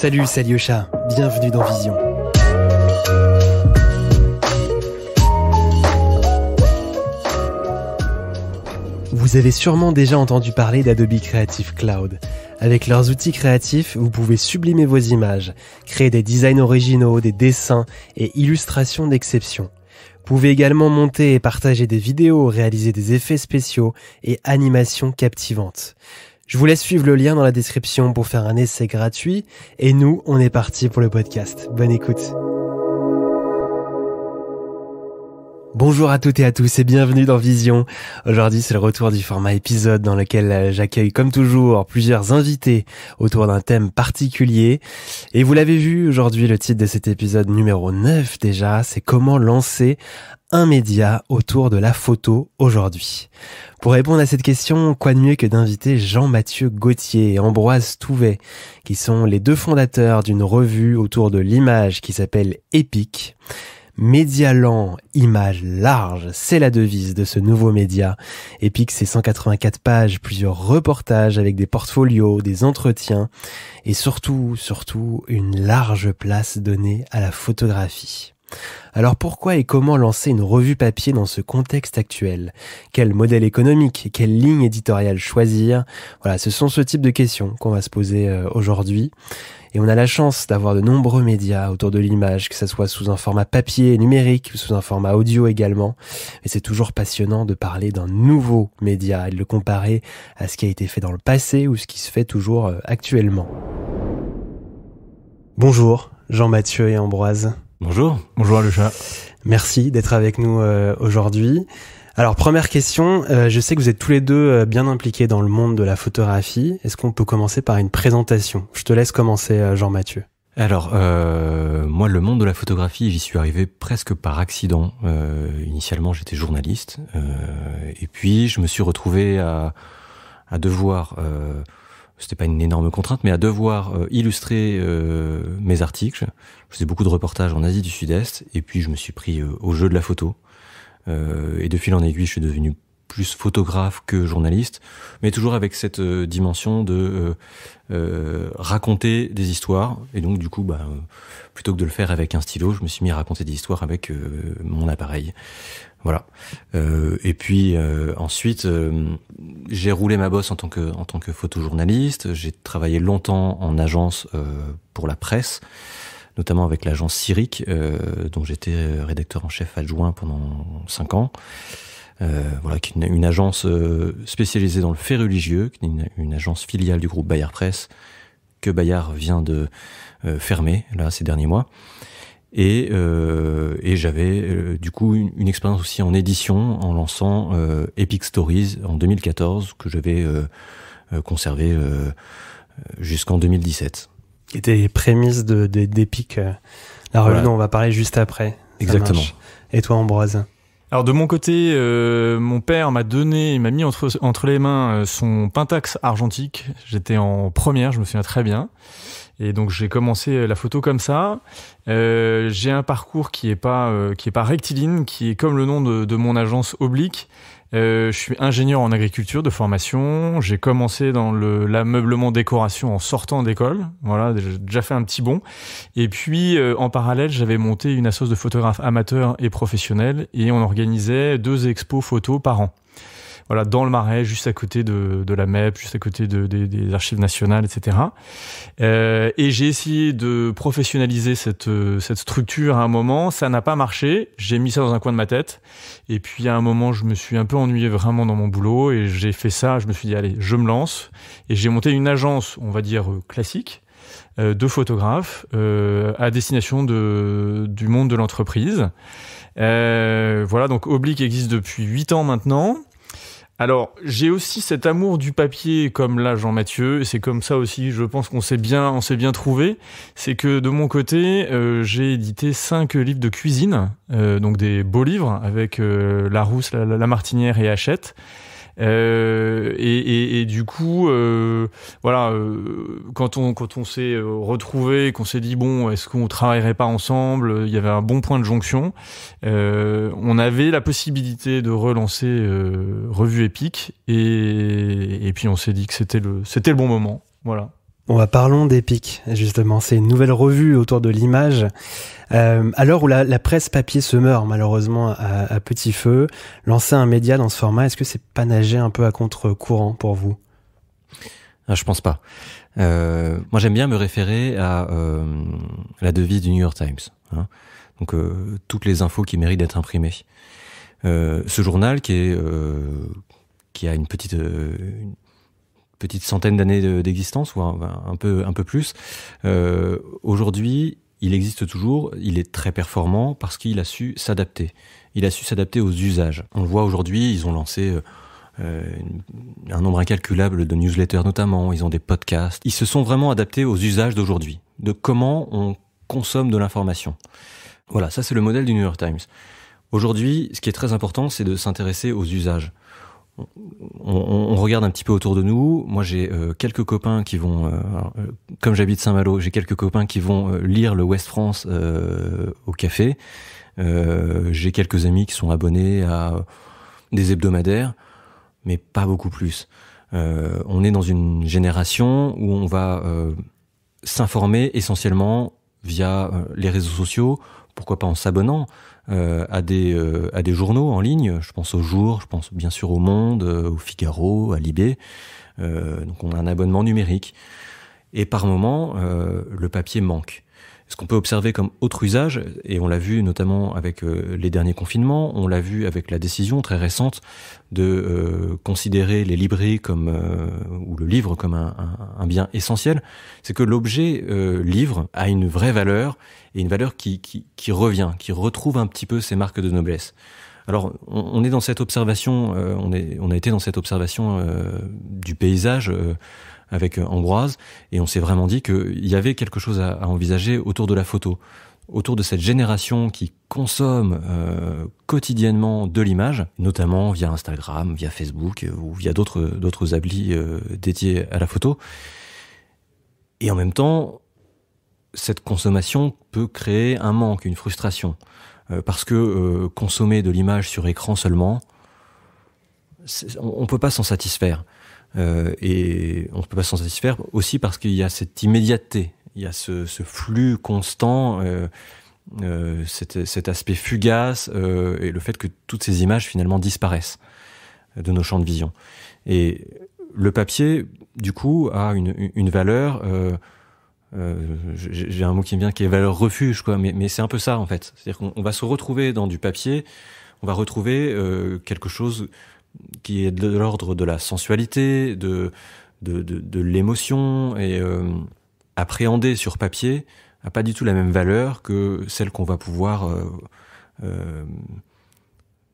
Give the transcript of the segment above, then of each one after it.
Salut, c'est Alyosha. Bienvenue dans Vision. Vous avez sûrement déjà entendu parler d'Adobe Creative Cloud. Avec leurs outils créatifs, vous pouvez sublimer vos images, créer des designs originaux, des dessins et illustrations d'exception. Vous pouvez également monter et partager des vidéos, réaliser des effets spéciaux et animations captivantes. Je vous laisse suivre le lien dans la description pour faire un essai gratuit. Et nous, on est parti pour le podcast. Bonne écoute. Bonjour à toutes et à tous et bienvenue dans Vision. Aujourd'hui, c'est le retour du format épisode dans lequel j'accueille comme toujours plusieurs invités autour d'un thème particulier. Et vous l'avez vu aujourd'hui, le titre de cet épisode numéro 9 déjà, c'est comment lancer un média autour de la photo aujourd'hui. Pour répondre à cette question, quoi de mieux que d'inviter Jean-Mathieu Gauthier et Ambroise Touvet, qui sont les deux fondateurs d'une revue autour de l'image qui s'appelle Epic. Média lent, image large, c'est la devise de ce nouveau média. Epic, c'est 184 pages, plusieurs reportages avec des portfolios, des entretiens et surtout une large place donnée à la photographie. Alors pourquoi et comment lancer une revue papier dans ce contexte actuel ? Quel modèle économique, quelle ligne éditoriale choisir ? Voilà, ce sont ce type de questions qu'on va se poser aujourd'hui. Et on a la chance d'avoir de nombreux médias autour de l'image, que ça soit sous un format papier, numérique, ou sous un format audio également. Et c'est toujours passionnant de parler d'un nouveau média et de le comparer à ce qui a été fait dans le passé ou ce qui se fait toujours actuellement. Bonjour, Jean-Mathieu et Ambroise. Bonjour Alyosha. Merci d'être avec nous aujourd'hui. Alors première question, je sais que vous êtes tous les deux bien impliqués dans le monde de la photographie. Est-ce qu'on peut commencer par une présentation ? Je te laisse commencer Jean-Mathieu. Alors moi le monde de la photographie j'y suis arrivé presque par accident. Initialement j'étais journaliste et puis je me suis retrouvé à devoir, c'était pas une énorme contrainte, mais à devoir illustrer mes articles. Je faisais beaucoup de reportages en Asie du Sud-Est et puis je me suis pris au jeu de la photo. Et de fil en aiguille, je suis devenu plus photographe que journaliste, mais toujours avec cette dimension de raconter des histoires. Et donc, du coup, plutôt que de le faire avec un stylo, je me suis mis à raconter des histoires avec mon appareil. Voilà. Et puis ensuite, j'ai roulé ma bosse en tant que photojournaliste. J'ai travaillé longtemps en agence pour la presse, notamment avec l'agence Cyric, dont j'étais rédacteur en chef adjoint pendant 5 ans. Voilà, qui est une agence spécialisée dans le fait religieux, qui est une agence filiale du groupe Bayard Presse, que Bayard vient de fermer, là, ces derniers mois. Et j'avais du coup une expérience aussi en édition, en lançant Epic Stories en 2014, que j'avais conservé jusqu'en 2017. Qui était les prémices d'Epic, la revue dont on va parler juste après. Exactement. Et toi, Ambroise ? Alors de mon côté, mon père m'a mis entre les mains son Pentax argentique. J'étais en première, je me souviens très bien. Et donc j'ai commencé la photo comme ça. J'ai un parcours qui est pas rectiligne, qui est comme le nom de mon agence oblique. Je suis ingénieur en agriculture de formation. J'ai commencé dans l'ameublement décoration en sortant d'école. Voilà, j'ai déjà fait un petit bond. Et puis, en parallèle, j'avais monté une assoce de photographes amateurs et professionnels et on organisait 2 expos photos par an. Voilà, dans le Marais, juste à côté de la MEP, juste à côté des archives nationales, etc. Et j'ai essayé de professionnaliser cette structure à un moment. Ça n'a pas marché. J'ai mis ça dans un coin de ma tête. Et puis, à un moment, je me suis un peu ennuyé vraiment dans mon boulot et j'ai fait ça. Je me suis dit, allez, je me lance. Et j'ai monté une agence, on va dire, classique, de photographes, à destination du monde de l'entreprise. Voilà, donc Oblique existe depuis 8 ans maintenant. Alors, j'ai aussi cet amour du papier comme là Jean-Mathieu, et c'est comme ça aussi, je pense qu'on s'est bien trouvé. C'est que de mon côté, j'ai édité 5 livres de cuisine, donc des beaux livres avec Larousse, la Martinière et Hachette. Et du coup, voilà, quand on s'est retrouvé, qu'on s'est dit bon, est-ce qu'on travaillerait pas ensemble, il y avait un bon point de jonction. On avait la possibilité de relancer Revue Epic, et puis on s'est dit que c'était le bon moment. Voilà. Parlons d'Epic, justement. C'est une nouvelle revue autour de l'image. À l'heure où la presse papier se meurt, malheureusement, à petit feu, lancer un média dans ce format, est-ce que c'est pas nager un peu à contre-courant pour vous? Je pense pas. Moi, j'aime bien me référer à la devise du New York Times. Hein. Donc, toutes les infos qui méritent d'être imprimées. Ce journal qui a une petite centaine d'années d'existence, ou un peu plus, aujourd'hui, il existe toujours, il est très performant parce qu'il a su s'adapter. Il a su s'adapter aux usages. On le voit aujourd'hui, ils ont lancé un nombre incalculable de newsletters notamment, ils ont des podcasts. Ils se sont vraiment adaptés aux usages d'aujourd'hui, de comment on consomme de l'information. Voilà, ça c'est le modèle du New York Times. Aujourd'hui, ce qui est très important, c'est de s'intéresser aux usages. On regarde un petit peu autour de nous. Moi, j'ai quelques copains qui vont, comme j'habite Saint-Malo, j'ai quelques copains qui vont lire le Ouest France au café. J'ai quelques amis qui sont abonnés à des hebdomadaires, mais pas beaucoup plus. On est dans une génération où on va s'informer essentiellement via les réseaux sociaux, pourquoi pas en s'abonnant à des journaux en ligne. Je pense au Jour, je pense bien sûr au Monde, au Figaro, à Libé. Donc on a un abonnement numérique. Et par moment, le papier manque. Ce qu'on peut observer comme autre usage, et on l'a vu notamment avec les derniers confinements, on l'a vu avec la décision très récente de considérer les librairies ou le livre comme un bien essentiel, c'est que l'objet livre a une vraie valeur, et une valeur qui revient, qui retrouve un petit peu ses marques de noblesse. Alors, on est dans cette observation, on a été dans cette observation du paysage avec Ambroise, et on s'est vraiment dit qu'il y avait quelque chose à envisager autour de la photo, autour de cette génération qui consomme quotidiennement de l'image, notamment via Instagram, via Facebook ou via d'autres applis dédiés à la photo. Et en même temps, cette consommation peut créer un manque, une frustration, parce que consommer de l'image sur écran seulement, on peut pas s'en satisfaire. Et on ne peut pas s'en satisfaire aussi parce qu'il y a cette immédiateté, il y a ce flux constant, cet aspect fugace, et le fait que toutes ces images finalement disparaissent de nos champs de vision. Et le papier, du coup, a une valeur, j'ai un mot qui me vient qui est valeur refuge, quoi, mais c'est un peu ça en fait. C'est-à-dire qu'on va se retrouver dans du papier, on va retrouver quelque chose qui est de l'ordre de la sensualité, de l'émotion, et appréhender sur papier n'a pas du tout la même valeur que celle qu'on va pouvoir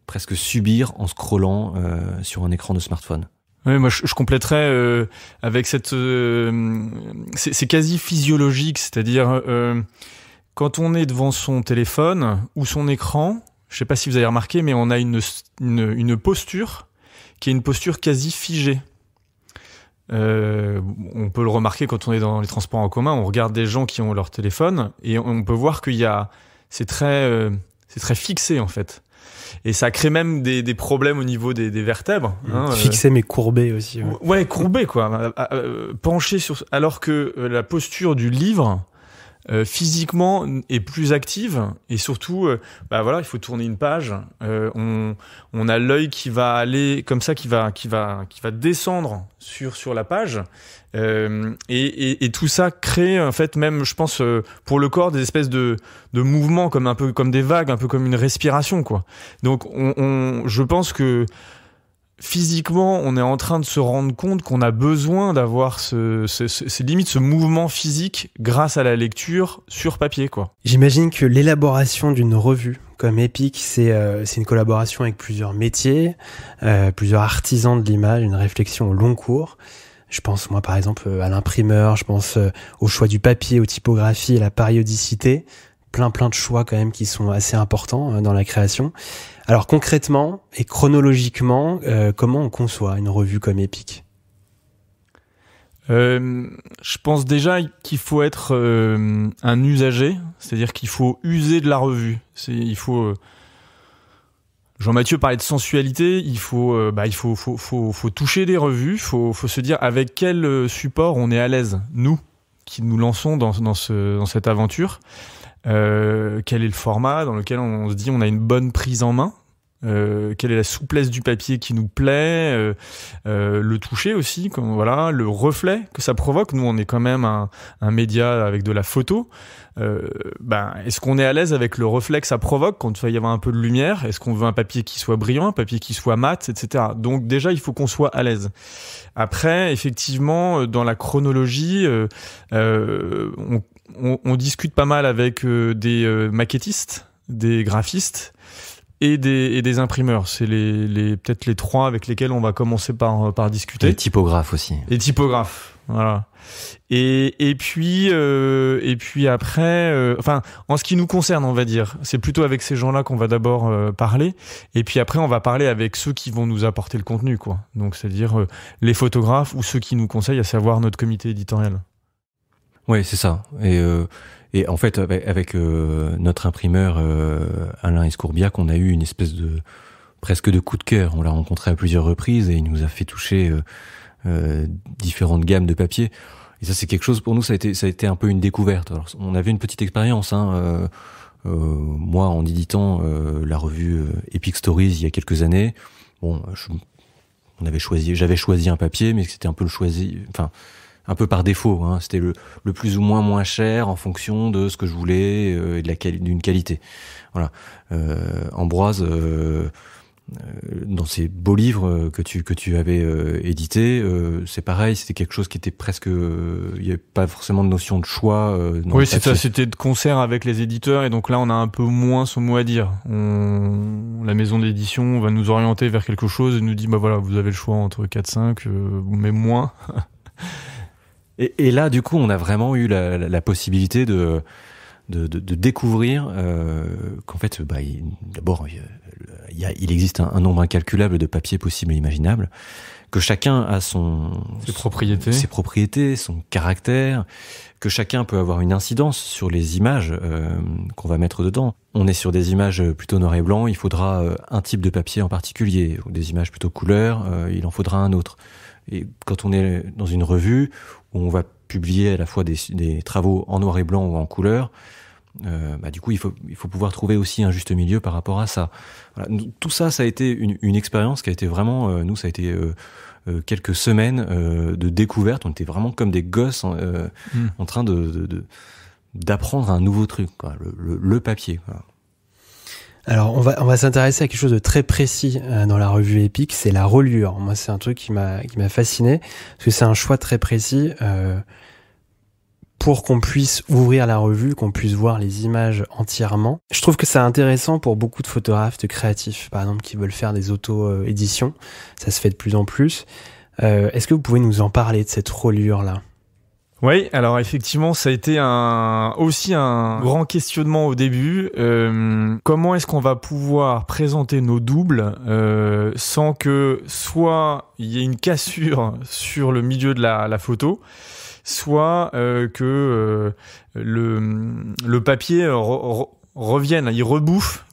presque subir en scrollant sur un écran de smartphone. Oui, moi je compléterais avec c'est quasi physiologique, c'est-à-dire quand on est devant son téléphone ou son écran, je sais pas si vous avez remarqué, mais on a une posture qui est une posture quasi figée. On peut le remarquer quand on est dans les transports en commun, on regarde des gens qui ont leur téléphone et on peut voir c'est très fixé en fait. Et ça crée même des problèmes au niveau des vertèbres. Fixé mais courbé aussi. Ouais, courbé quoi. Penché alors que la posture du livre, physiquement est plus active, et surtout il faut tourner une page, on a l'œil qui va aller comme ça, qui va descendre sur la page, et tout ça crée en fait, même je pense pour le corps, des espèces de mouvements un peu comme des vagues, un peu comme une respiration quoi. Donc je pense que physiquement, on est en train de se rendre compte qu'on a besoin d'avoir ce mouvement physique grâce à la lecture sur papier, quoi. J'imagine que l'élaboration d'une revue comme Epic, c'est une collaboration avec plusieurs métiers, plusieurs artisans de l'image, une réflexion au long cours. Je pense, moi, par exemple, à l'imprimeur, je pense au choix du papier, aux typographies, à la périodicité. Plein de choix quand même qui sont assez importants dans la création. Alors concrètement et chronologiquement, comment on conçoit une revue comme Epic ? Je pense déjà qu'il faut être un usager, c'est-à-dire qu'il faut user de la revue. Jean-Mathieu parlait de sensualité, il faut toucher des revues, faut se dire avec quel support on est à l'aise, nous, qui nous lançons dans cette aventure. Quel est le format dans lequel on se dit on a une bonne prise en main, quelle est la souplesse du papier qui nous plaît, le toucher aussi, le reflet que ça provoque. Nous, on est quand même un média avec de la photo. Est-ce qu'on est à l'aise avec le reflet que ça provoque quand il va y avoir un peu de lumière? Est-ce qu'on veut un papier qui soit brillant, un papier qui soit mat, etc. Donc déjà, il faut qu'on soit à l'aise. Après, effectivement, dans la chronologie, on discute pas mal avec des maquettistes, des graphistes et des imprimeurs. C'est peut-être les trois avec lesquels on va commencer par discuter. Les typographes aussi. Les typographes, voilà. Et puis après, en ce qui nous concerne, on va dire, c'est plutôt avec ces gens-là qu'on va d'abord parler. Et puis après, on va parler avec ceux qui vont nous apporter le contenu, quoi. Donc, c'est-à-dire les photographes ou ceux qui nous conseillent, à savoir notre comité éditorial. Oui, c'est ça. Et en fait, avec notre imprimeur Alain Escourbiac, on a eu une espèce de presque de coup de cœur. On l'a rencontré à plusieurs reprises et il nous a fait toucher différentes gammes de papier. Et ça, c'est quelque chose pour nous. Ça a été un peu une découverte. Alors, on avait une petite expérience. Moi, en éditant la revue Epic Stories il y a quelques années, j'avais choisi un papier, mais c'était un peu un peu par défaut, hein. C'était le plus ou moins cher en fonction de ce que je voulais et d'une qualité. Voilà. Ambroise, dans ces beaux livres que tu avais édités, c'est pareil, c'était quelque chose qui était presque, il n'y avait pas forcément de notion de choix. Oui, c'est ça, c'était de concert avec les éditeurs, et donc là on a un peu moins son mot à dire. La maison d'édition va nous orienter vers quelque chose et nous dit voilà, vous avez le choix entre 4-5, mais moins. Et là, du coup, on a vraiment eu la possibilité de découvrir qu'en fait, d'abord, il existe un nombre incalculable de papiers possibles et imaginables, que chacun a ses propriétés, son caractère, que chacun peut avoir une incidence sur les images qu'on va mettre dedans. On est sur des images plutôt noir et blanc, il faudra un type de papier en particulier, ou des images plutôt couleur, il en faudra un autre. Et quand on est dans une revue où on va publier à la fois des travaux en noir et blanc ou en couleur, du coup il faut pouvoir trouver aussi un juste milieu par rapport à ça. Voilà. Tout ça a été une expérience qui a été vraiment, ça a été quelques semaines de découverte. On était vraiment comme des gosses en train d'apprendre un nouveau truc, quoi, le papier, quoi. Alors, on va s'intéresser à quelque chose de très précis dans la revue Epic, c'est la reliure. Moi, c'est un truc qui m'a fasciné, parce que c'est un choix très précis pour qu'on puisse ouvrir la revue, qu'on puisse voir les images entièrement. Je trouve que c'est intéressant pour beaucoup de photographes, de créatifs, par exemple, qui veulent faire des auto-éditions. Ça se fait de plus en plus. Est-ce que vous pouvez nous en parler de cette reliure-là ? Oui, alors effectivement, ça a été aussi un grand questionnement au début. Comment est-ce qu'on va pouvoir présenter nos doubles sans que soit il y ait une cassure sur le milieu de la photo, soit que le papier revienne, il rebouffe,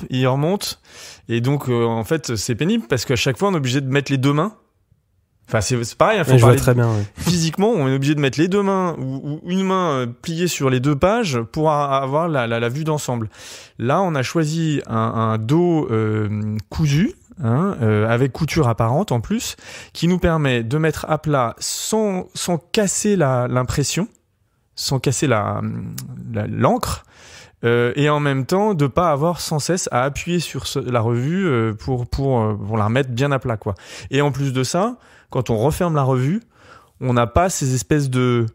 il remonte. Et donc, en fait, c'est pénible parce qu'à chaque fois, on est obligé de mettre les deux mains. Enfin, c'est pareil, il faut parler très bien, oui. Physiquement, on est obligé de mettre les deux mains ou une main pliée sur les deux pages pour avoir la vue d'ensemble. Là, on a choisi un dos cousu, avec couture apparente en plus, qui nous permet de mettre à plat sans casser l'impression, sans casser l'encre, et en même temps de pas avoir sans cesse à appuyer sur la revue pour la remettre bien à plat, quoi. Et en plus de ça, quand on referme la revue, on n'a pas ces espèces de...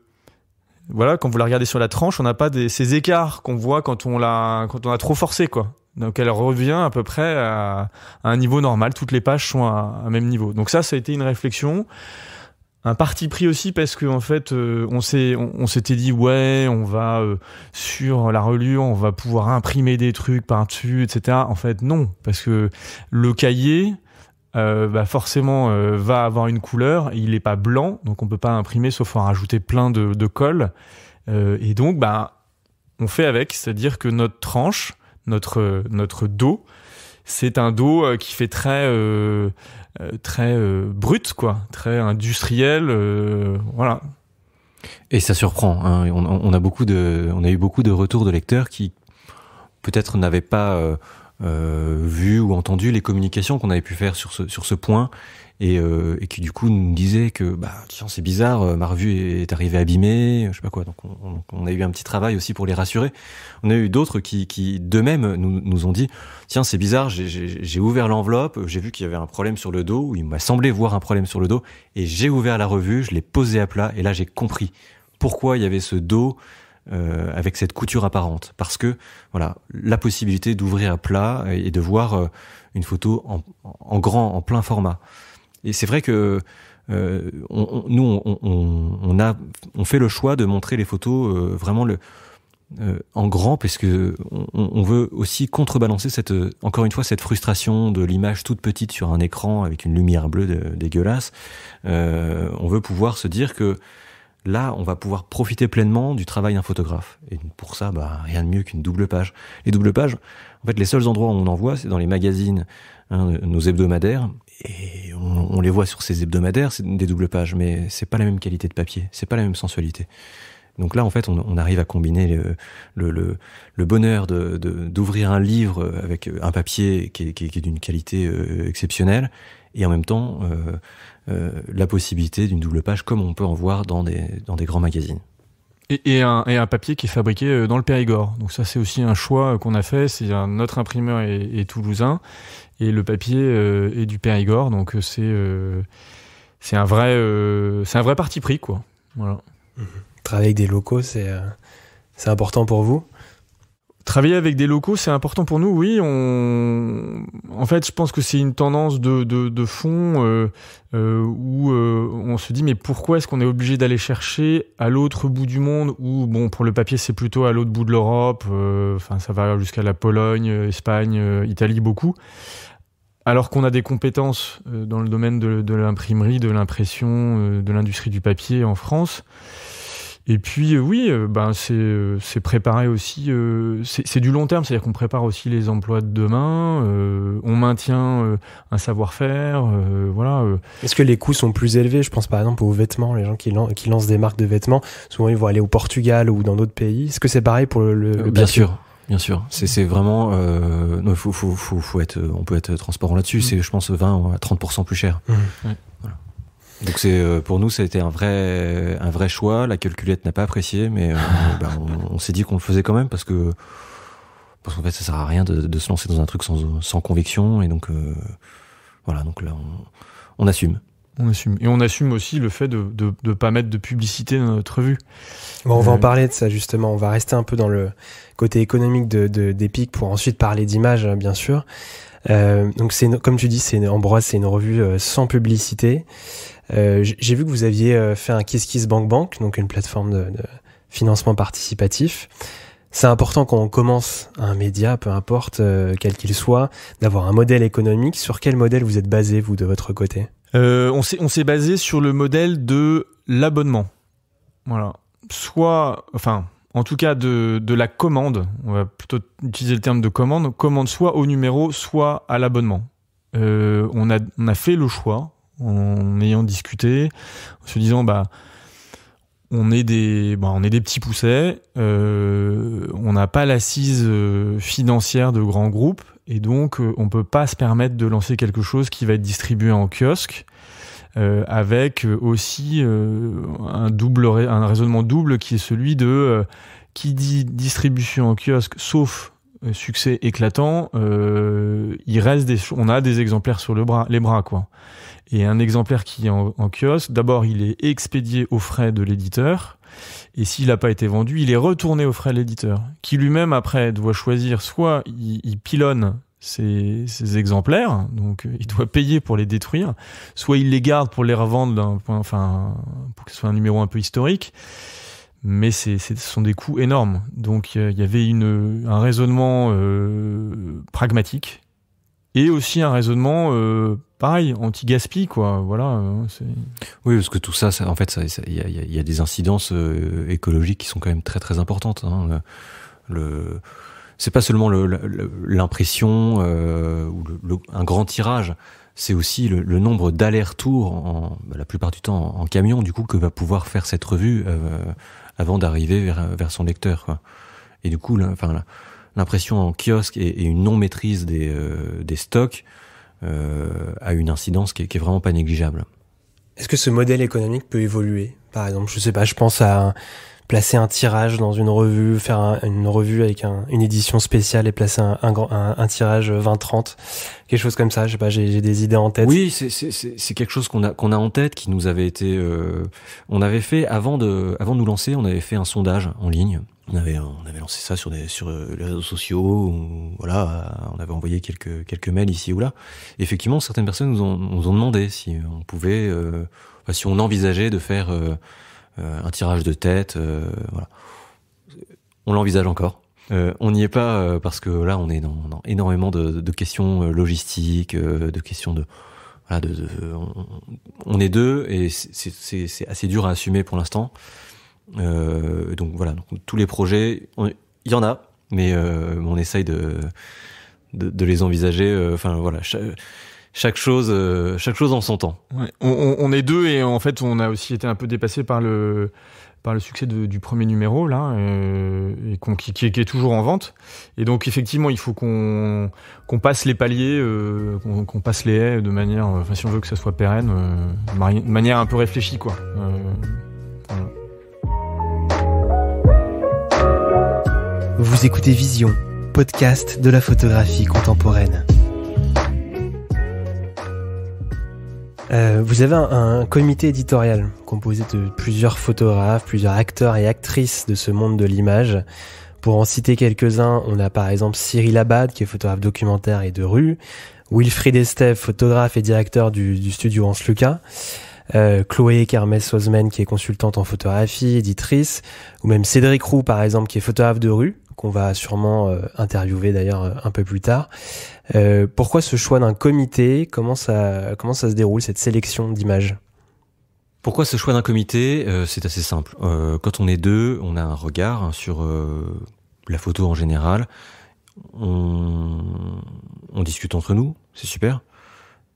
Voilà, quand vous la regardez sur la tranche, on n'a pas ces écarts qu'on voit quand on a trop forcé, quoi. Donc elle revient à peu près à un niveau normal. Toutes les pages sont à même niveau. Donc ça a été une réflexion. Un parti pris aussi parce que en fait, on s'était dit on va sur la reliure, on va pouvoir imprimer des trucs par-dessus, etc. En fait, non, parce que le cahier... forcément va avoir une couleur, il n'est pas blanc, donc on peut pas imprimer sauf en rajouter plein de colle, et donc on fait avec, c'est-à-dire que notre tranche, notre dos c'est un dos qui fait très brut, quoi, très industriel, voilà. Et ça surprend, hein. On a eu beaucoup de retours de lecteurs qui peut-être n'avaient pas vu ou entendu les communications qu'on avait pu faire sur ce point, et qui du coup nous disaient que tiens, c'est bizarre, ma revue est arrivée abîmée, je sais pas quoi. Donc on a eu un petit travail aussi pour les rassurer. On a eu d'autres qui d'eux-mêmes nous ont dit tiens, c'est bizarre, j'ai ouvert l'enveloppe, j'ai vu qu'il y avait un problème sur le dos, ou il m'a semblé voir un problème sur le dos, et j'ai ouvert la revue, je l'ai posée à plat, et là j'ai compris pourquoi il y avait ce dos avec cette couture apparente. Parce que voilà, la possibilité d'ouvrir à plat et de voir une photo en grand, en plein format. Et c'est vrai que nous, on fait le choix de montrer les photos vraiment en grand, parce que on veut aussi contrebalancer encore une fois, cette frustration de l'image toute petite sur un écran avec une lumière bleue dégueulasse. On veut pouvoir se dire que là, on va pouvoir profiter pleinement du travail d'un photographe. Et pour ça, rien de mieux qu'une double page. Les doubles pages, en fait, les seuls endroits où on en voit, c'est dans les magazines, nos hebdomadaires. Et on les voit sur ces hebdomadaires, c'est des doubles pages, mais c'est pas la même qualité de papier, c'est pas la même sensualité. Donc là, en fait, on arrive à combiner le bonheur d'ouvrir un livre avec un papier qui est d'une qualité exceptionnelle, et en même temps la possibilité d'une double page comme on peut en voir dans des grands magazines. Et un papier qui est fabriqué dans le Périgord. Donc ça, c'est aussi un choix qu'on a fait. Notre imprimeur est toulousain, et le papier est du Périgord. Donc c'est un vrai parti pris, quoi. Voilà. Travailler avec des locaux, c'est important pour vous? Travailler avec des locaux, c'est important pour nous, oui. En fait, je pense que c'est une tendance de fond où on se dit, mais pourquoi est-ce qu'on est obligé d'aller chercher à l'autre bout du monde, où, bon, pour le papier, c'est plutôt à l'autre bout de l'Europe, ça va jusqu'à la Pologne, Espagne, Italie, beaucoup. Alors qu'on a des compétences dans le domaine de l'imprimerie, de l'impression, de l'industrie du papier en France. Et puis c'est préparer aussi, c'est du long terme, c'est-à-dire qu'on prépare aussi les emplois de demain, on maintient un savoir-faire, voilà. Est-ce que les coûts sont plus élevés? Je pense par exemple aux vêtements, les gens qui lancent des marques de vêtements, souvent ils vont aller au Portugal ou dans d'autres pays. Est-ce que c'est pareil pour le Bien sûr. Bien sûr, c'est vraiment. Non, on peut être transparent là-dessus. C'est, je pense, 20 à 30% plus cher. Ouais. Voilà. Donc pour nous, ça a été un vrai choix. La calculette n'a pas apprécié, mais on s'est dit qu'on le faisait quand même parce qu'en fait, ça sert à rien de se lancer dans un truc sans conviction, et donc voilà. Donc là, on assume. On assume. Et on assume aussi le fait de pas mettre de publicité dans notre revue. Bon, on va en parler de ça justement. On va rester un peu dans le côté économique d'Epic pour ensuite parler d'image, bien sûr. Donc comme tu dis, Ambroise, c'est une revue sans publicité. J'ai vu que vous aviez fait un KissKissBankBank, donc une plateforme de financement participatif. C'est important quand on commence un média, peu importe quel qu'il soit, d'avoir un modèle économique. Sur quel modèle vous êtes basé, vous, de votre côté? On s'est basé sur le modèle de l'abonnement. Voilà. En tout cas de la commande. On va plutôt utiliser le terme de commande. Commande soit au numéro, soit à l'abonnement. On a fait le choix, en ayant discuté, en se disant, on est des petits poussets, on n'a pas l'assise financière de grands groupes, et donc on peut pas se permettre de lancer quelque chose qui va être distribué en kiosque, avec aussi un raisonnement double qui est celui de qui dit distribution en kiosque, sauf succès éclatant, il reste on a des exemplaires sur les bras, quoi. Et un exemplaire qui est en kiosque, d'abord il est expédié aux frais de l'éditeur, et s'il n'a pas été vendu, il est retourné aux frais de l'éditeur, qui lui-même après doit choisir, soit il pilonne ces exemplaires, donc il doit payer pour les détruire, soit il les garde pour les revendre pour que ce soit un numéro un peu historique, mais ce sont des coûts énormes. Donc il y avait un raisonnement pragmatique, et aussi un raisonnement pareil, anti-gaspi, quoi. Voilà. Oui, parce que tout ça en fait, il y a des incidences écologiques qui sont quand même très très importantes. Hein. c'est pas seulement l'impression ou un grand tirage, c'est aussi le nombre d'allers-retours, la plupart du temps en camion, du coup, que va pouvoir faire cette revue avant d'arriver vers son lecteur, quoi. Et du coup, l'impression en kiosque et une non-maîtrise des stocks a une incidence qui est vraiment pas négligeable. Est-ce que ce modèle économique peut évoluer? Par exemple, je sais pas, je pense à placer un tirage dans une revue, faire une revue avec une édition spéciale et placer un tirage 20-30, quelque chose comme ça. Je sais pas, j'ai des idées en tête. Oui, c'est quelque chose qu'on a en tête, qui nous avait été, on avait fait avant de nous lancer, on avait fait un sondage en ligne. On avait lancé ça sur les réseaux sociaux, ou, voilà, on avait envoyé quelques mails ici ou là. Et effectivement, certaines personnes nous ont demandé si on pouvait, si on envisageait de faire un tirage de tête, voilà. On l'envisage encore. On n'y est pas parce que là, on est dans énormément de questions logistiques, de questions on est deux et c'est assez dur à assumer pour l'instant. Donc voilà, tous les projets, il y en a, mais on essaye de les envisager. Voilà, chaque chose en son temps. Ouais. On est deux et en fait, on a aussi été un peu dépassé par le succès du premier numéro là, et qui est toujours en vente. Et donc effectivement, il faut qu'on passe les paliers, qu'on passe les haies de manière, si on veut que ça soit pérenne, de manière un peu réfléchie, quoi. Voilà. Vous écoutez Vision, podcast de la photographie contemporaine. Vous avez un comité éditorial composé de plusieurs photographes, plusieurs acteurs et actrices de ce monde de l'image. Pour en citer quelques-uns, on a par exemple Cyril Abad, qui est photographe documentaire et de rue, Wilfried Estève, photographe et directeur du studio Hans Lucas, Chloé Kermès-Osmen, qui est consultante en photographie, éditrice, ou même Cédric Roux, par exemple, qui est photographe de rue, qu'on va sûrement interviewer d'ailleurs un peu plus tard. Pourquoi ce choix d'un comité? Comment ça se déroule, cette sélection d'images? Pourquoi ce choix d'un comité? C'est assez simple. Quand on est deux, on a un regard sur la photo en général. On discute entre nous, c'est super.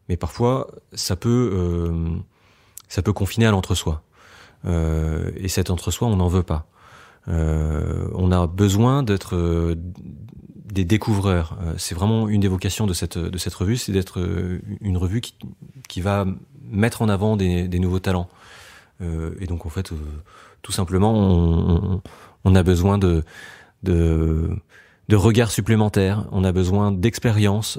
Mais parfois, ça peut confiner à l'entre-soi. Et cet entre-soi, on n'en veut pas. On a besoin d'être des découvreurs. C'est vraiment une des vocations de cette revue, c'est d'être une revue qui va mettre en avant des nouveaux talents. Et donc en fait, tout simplement, on a besoin de regards supplémentaires, on a besoin d'expérience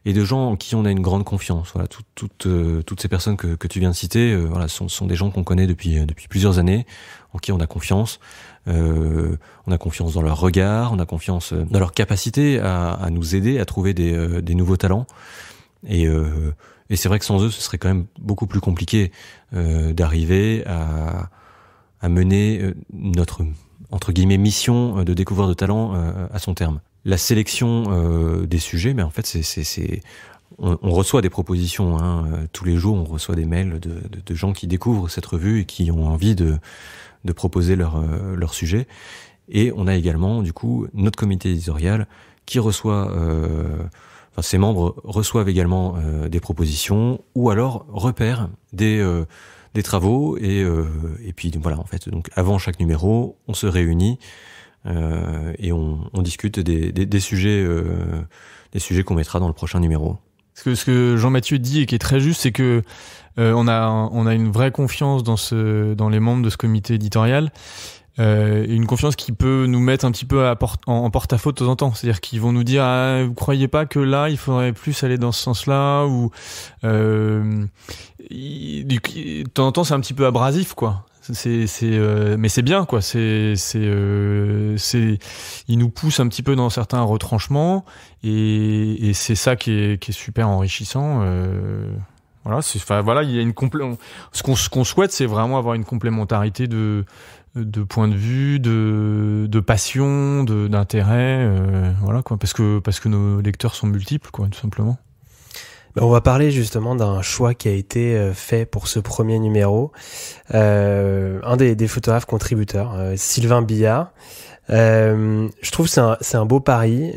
et de gens en qui on a une grande confiance. Voilà, toutes ces personnes que tu viens de citer, voilà, sont des gens qu'on connaît depuis plusieurs années, en qui on a confiance. On a confiance dans leur regard, on a confiance dans leur capacité à nous aider à trouver des nouveaux talents. Et c'est vrai que sans eux, ce serait quand même beaucoup plus compliqué d'arriver à mener notre entre guillemets mission de découvreur de talent à son terme. La sélection des sujets, mais en fait on reçoit des propositions, hein, tous les jours on reçoit des mails de gens qui découvrent cette revue et qui ont envie de proposer leur sujet. Et on a également du coup notre comité éditorial qui reçoit, ses membres reçoivent également des propositions ou alors repèrent des travaux et puis voilà, en fait, donc avant chaque numéro on se réunit et on discute des sujets qu'on mettra dans le prochain numéro. Ce que Jean-Mathieu dit et qui est très juste, c'est que on a une vraie confiance dans les membres de ce comité éditorial, une confiance qui peut nous mettre un petit peu en porte-à-faux de temps en temps. C'est-à-dire qu'ils vont nous dire vous croyez pas que là il faudrait plus aller dans ce sens-là, ou de temps en temps c'est un petit peu abrasif, quoi. Mais c'est bien, quoi. Il nous pousse un petit peu dans certains retranchements et c'est ça qui est super enrichissant. Voilà, il y a ce qu'on souhaite, c'est vraiment avoir une complémentarité de points de vue, de passion, d'intérêt, voilà, quoi. Parce que nos lecteurs sont multiples, quoi, tout simplement. On va parler justement d'un choix qui a été fait pour ce premier numéro. Un des photographes contributeurs, Sylvain Billard, Je trouve que c'est un beau pari.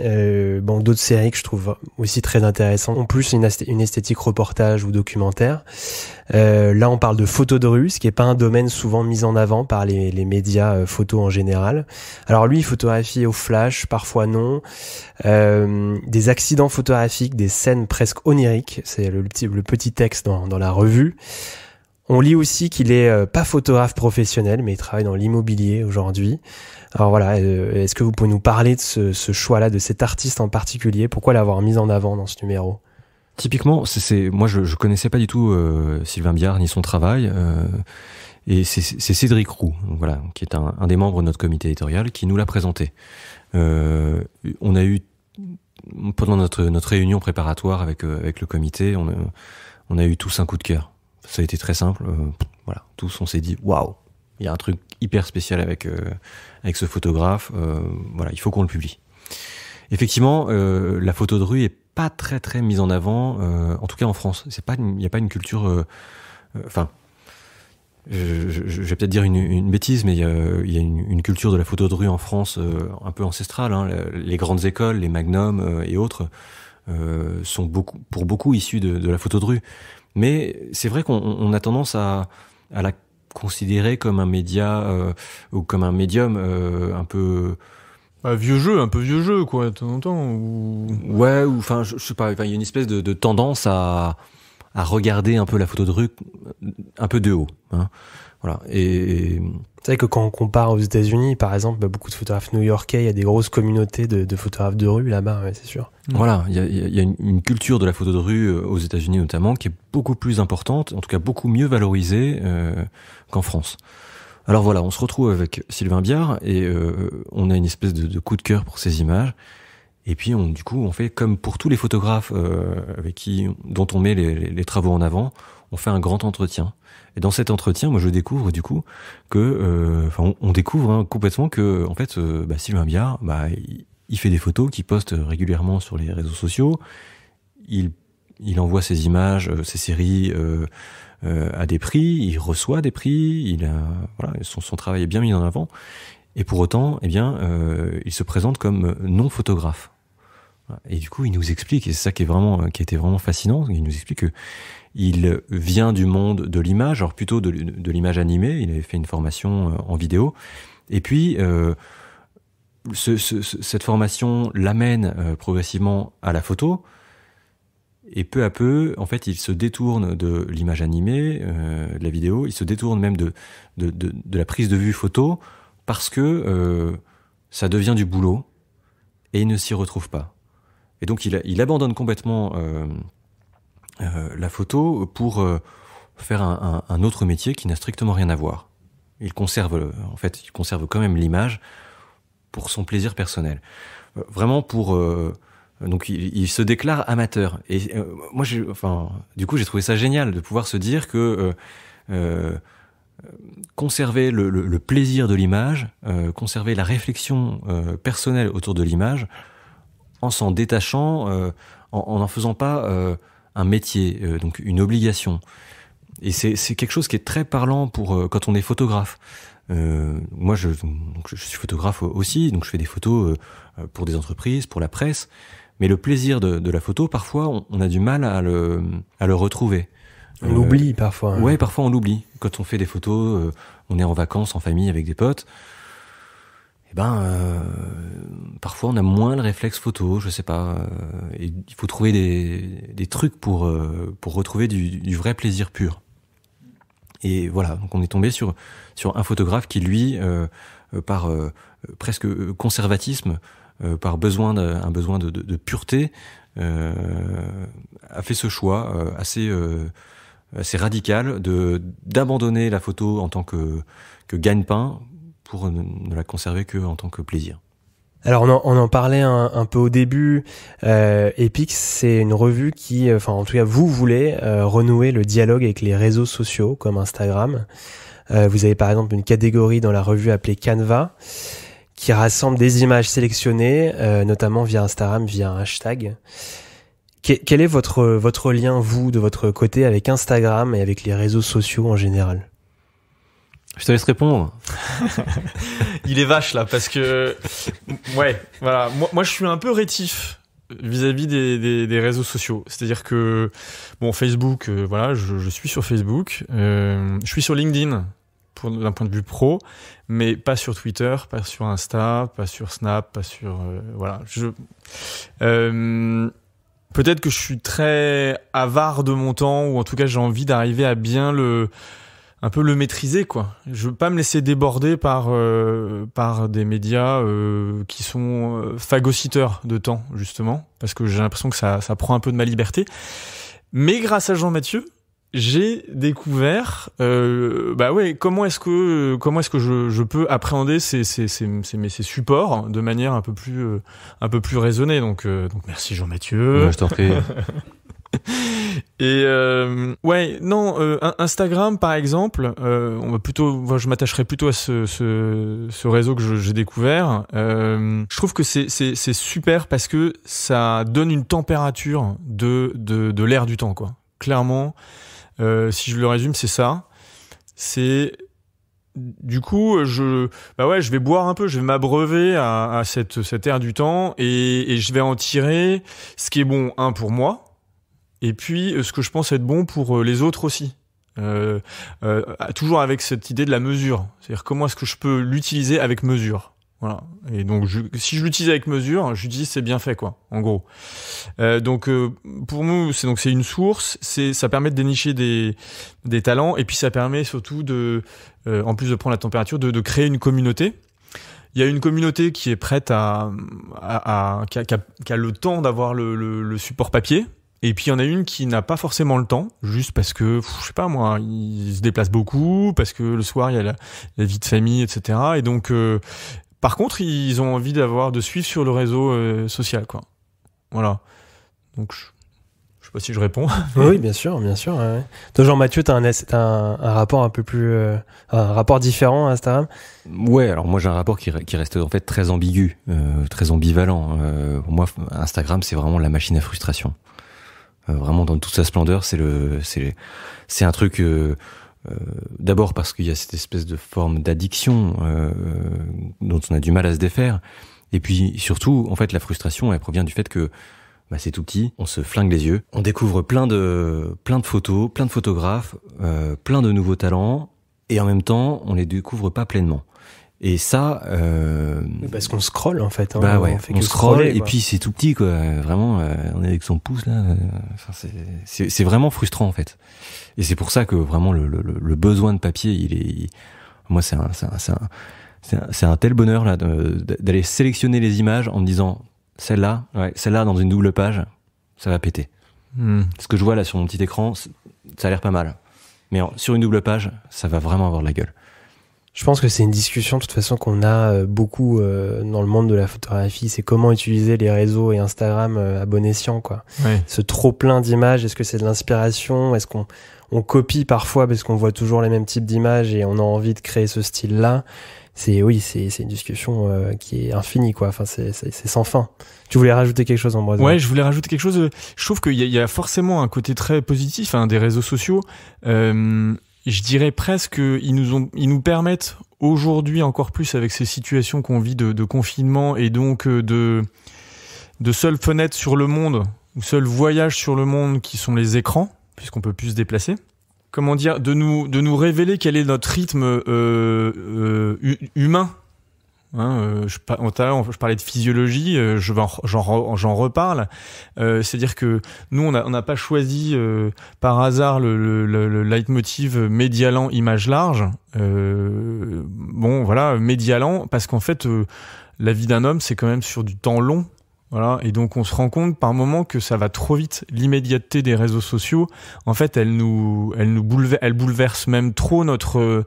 D'autres séries que je trouve aussi très intéressantes ont plus une esthétique reportage ou documentaire. Là, on parle de photo de rue, ce qui est pas un domaine souvent mis en avant par les médias photos en général. Alors lui, il photographie au flash, parfois non. Des accidents photographiques, des scènes presque oniriques. C'est le petit texte dans la revue. On lit aussi qu'il est pas photographe professionnel, mais il travaille dans l'immobilier aujourd'hui. Alors voilà, est-ce que vous pouvez nous parler de ce choix-là, de cet artiste en particulier? Pourquoi l'avoir mis en avant dans ce numéro? Typiquement, moi je connaissais pas du tout Sylvain Biard ni son travail, et c'est Cédric Roux, voilà, qui est un des membres de notre comité éditorial, qui nous l'a présenté. On a eu pendant notre réunion préparatoire avec le comité, on a eu tous un coup de cœur. Ça a été très simple. Voilà, tous on s'est dit waouh, il y a un truc hyper spécial avec ce photographe. Voilà, il faut qu'on le publie. Effectivement, la photo de rue est pas très très mise en avant, en tout cas en France. Il n'y a pas une culture. Je vais peut-être dire une bêtise, mais il y a une culture de la photo de rue en France un peu ancestrale. Hein. Les grandes écoles, les Magnum et autres sont pour beaucoup issus de la photo de rue. Mais c'est vrai qu'on a tendance à la considérer comme un média ou comme un médium un peu un peu vieux jeu quoi, de temps en temps. Ouais, ou enfin je sais pas, il y a une espèce de tendance à regarder un peu la photo de rue un peu de haut, hein. Voilà. Et c'est vrai que quand on compare aux États-Unis, par exemple, beaucoup de photographes new-yorkais, il y a des grosses communautés de photographes de rue là-bas, ouais, c'est sûr. Voilà, il y a une culture de la photo de rue aux États-Unis notamment qui est beaucoup plus importante, en tout cas beaucoup mieux valorisée qu'en France. Alors voilà, on se retrouve avec Sylvain Biard et on a une espèce de coup de cœur pour ces images. Et puis on fait comme pour tous les photographes dont on met les travaux en avant, on fait un grand entretien. Et dans cet entretien, moi je découvre du coup que, on découvre complètement que en fait, Sylvain Biard, il fait des photos qu'il poste régulièrement sur les réseaux sociaux. Il envoie ses images, ses séries à des prix, il reçoit des prix, son travail est bien mis en avant. Et pour autant, il se présente comme non photographe. Et du coup, il nous explique, et c'est ça qui a été vraiment fascinant, il nous explique que il vient du monde de l'image, alors plutôt de l'image animée. Il avait fait une formation en vidéo, et puis cette formation l'amène progressivement à la photo. Et peu à peu, en fait, il se détourne de l'image animée, de la vidéo. Il se détourne même de la prise de vue photo parce que ça devient du boulot et il ne s'y retrouve pas. Et donc, il abandonne complètement la photo pour faire un autre métier qui n'a strictement rien à voir. Il conserve quand même l'image pour son plaisir personnel. Vraiment pour... donc il se déclare amateur. Et moi, du coup, j'ai trouvé ça génial de pouvoir se dire que conserver le plaisir de l'image, conserver la réflexion personnelle autour de l'image, en s'en détachant, en n'en faisant pas un métier, donc une obligation. Et c'est quelque chose qui est très parlant pour quand on est photographe. Moi, je suis photographe aussi, donc je fais des photos pour des entreprises, pour la presse. Mais le plaisir de la photo, parfois, on a du mal à le retrouver. On l'oublie parfois. Ouais, parfois on l'oublie. Quand on fait des photos, on est en vacances, en famille, avec des potes. Parfois on a moins le réflexe photo, je sais pas. Et il faut trouver des trucs pour retrouver du vrai plaisir pur. Et voilà, donc on est tombé sur un photographe qui, lui, par presque conservatisme, par un besoin de pureté, a fait ce choix assez radical d'abandonner la photo en tant que gagne-pain pour ne la conserver que en tant que plaisir. Alors on en parlait un peu au début. Epix, c'est une revue qui, en tout cas vous voulez renouer le dialogue avec les réseaux sociaux comme Instagram. Vous avez par exemple une catégorie dans la revue appelée Canva qui rassemble des images sélectionnées, notamment via Instagram, via un hashtag. Quel est votre lien, vous, de votre côté, avec Instagram et avec les réseaux sociaux en général ? Je te laisse répondre. Il est vache là parce que ouais, voilà. Moi, je suis un peu rétif vis-à-vis des réseaux sociaux. C'est-à-dire que bon, Facebook, voilà, je suis sur Facebook, je suis sur LinkedIn d'un point de vue pro, mais pas sur Twitter, pas sur Insta, pas sur Snap, pas sur voilà. Peut-être que je suis très avare de mon temps, ou en tout cas j'ai envie d'arriver à bien un peu le maîtriser, quoi. Je veux pas me laisser déborder par des médias qui sont phagocyteurs de temps, justement, parce que j'ai l'impression que ça prend un peu de ma liberté. Mais grâce à Jean-Mathieu, j'ai découvert comment est-ce que je peux appréhender ces supports de manière un peu plus raisonnée. Donc merci Jean-Mathieu. Ouais, je t'en prie. Et Instagram par exemple, je m'attacherai plutôt à ce réseau que j'ai découvert. Je trouve que c'est super parce que ça donne une température de l'air du temps, quoi. Clairement, si je le résume, c'est ça. C'est du coup, je vais boire un peu, je vais m'abreuver à cet air du temps et je vais en tirer ce qui est bon, pour moi. Et puis, ce que je pense être bon pour les autres aussi. Toujours avec cette idée de la mesure. C'est-à-dire, comment est-ce que je peux l'utiliser avec mesure? Voilà. Et donc, si je l'utilise avec mesure, j'utilise c'est bien fait, quoi, en gros. Pour nous, c'est une source. Ça permet de dénicher des talents. Et puis, ça permet surtout en plus de prendre la température, de créer une communauté. Il y a une communauté qui est prête qui a le temps d'avoir le support papier. Et puis il y en a une qui n'a pas forcément le temps, juste parce que, je sais pas moi, ils se déplacent beaucoup, parce que le soir il y a la vie de famille, etc. Et donc, par contre, ils ont envie de suivre sur le réseau social, quoi. Voilà. Donc, je sais pas si je réponds. Oui, bien sûr. Ouais. Toi, Jean-Mathieu, t'as un rapport un peu plus, un rapport différent à Instagram. Ouais, alors moi j'ai un rapport qui reste en fait très ambigu, très ambivalent. Pour moi, Instagram, c'est vraiment la machine à frustration. Vraiment dans toute sa splendeur, c'est un truc d'abord parce qu'il y a cette espèce de forme d'addiction dont on a du mal à se défaire, et puis surtout en fait la frustration elle provient du fait que c'est tout petit, on se flingue les yeux, on découvre plein de photos, plein de photographes, plein de nouveaux talents, et en même temps on les découvre pas pleinement. Et ça, parce qu'on scrolle en fait. Hein, on scrolle et puis c'est tout petit, quoi. Vraiment, on est avec son pouce là. C'est vraiment frustrant en fait. Et c'est pour ça que vraiment le besoin de papier, moi c'est un tel bonheur là d'aller sélectionner les images en me disant celle-là dans une double page, ça va péter. Ce que je vois là sur mon petit écran, ça a l'air pas mal. Mais sur une double page, ça va vraiment avoir de la gueule. Je pense que c'est une discussion de toute façon qu'on a beaucoup dans le monde de la photographie, c'est comment utiliser les réseaux et Instagram à bon escient, quoi. Ouais. Ce trop plein d'images, est-ce que c'est de l'inspiration? Est-ce qu'on copie parfois parce qu'on voit toujours les mêmes types d'images et on a envie de créer ce style-là? C'est une discussion qui est infinie, quoi. Enfin, c'est sans fin. Tu voulais rajouter quelque chose, Ambroise? Ouais, je voulais rajouter quelque chose. Je trouve qu'il y a forcément un côté très positif des réseaux sociaux. Je dirais presque qu'ils nous permettent aujourd'hui encore plus avec ces situations qu'on vit de confinement et donc de seules fenêtres sur le monde, ou seuls voyages sur le monde qui sont les écrans, puisqu'on peut plus se déplacer. Comment dire, de nous révéler quel est notre rythme humain. Je parlais de physiologie, j'en reparle. C'est-à-dire que nous, on n'a pas choisi par hasard le leitmotiv média lent, image large. Média lent, parce qu'en fait, la vie d'un homme, c'est quand même sur du temps long. Voilà, et donc on se rend compte par moment que ça va trop vite. L'immédiateté des réseaux sociaux, en fait, elle bouleverse même trop notre